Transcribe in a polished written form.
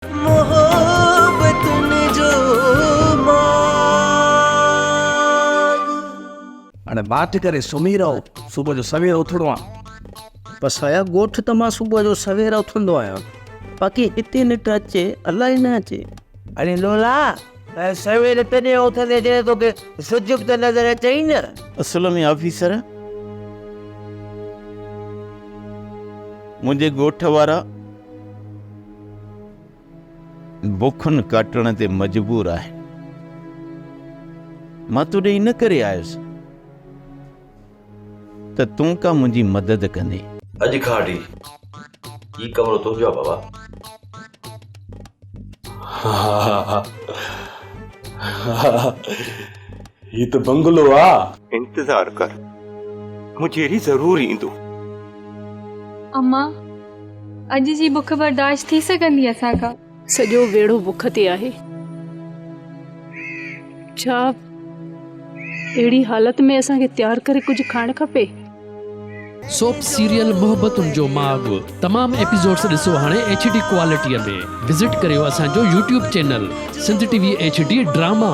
मोहब्बतुनि जो मांग। हाणे बाट करे सुम्ही रहो, सुबुह जो सवेर उथणो आहे। बसि आया ॻोठ त मां सुबुह जो सवेर उथंदो आहियां, बाक़ी हिते निट अचे अलाए न अचे। अरे लोला, सवेर तॾहिं उथंदे जॾहिं तोखे सिज बि त नज़र अचई न। असल में ऑफिसर, मुंहिंजे ॻोठ वारा बुखुनि काटण ते मजबूर आहे। मां तोॾे इन करे आयुसि त तूं का मुंहिंजी मदद कंदे। अॼु खां वठी ही कमरो तुंहिंजो आहे बाबा। ही तो बंगलो आ। इंतजार कर, मुझे जरूर ईंदो। अम्मा, अॼु जी बुख बर्दाश्त थी सघंदी असांखां? सॼो वेड़ो बुख ते आहे। छा अहिड़ी हालत में असांखे तैयार करे कुछ खाइण खपे? सोप सीरियल मोहब्बतुनि जो माग तमाम एपिसोड्स ॾिसो हाणे HD क्वालिटीअ में। विज़िट करियो असांजो YouTube channel Sindh TV HD drama.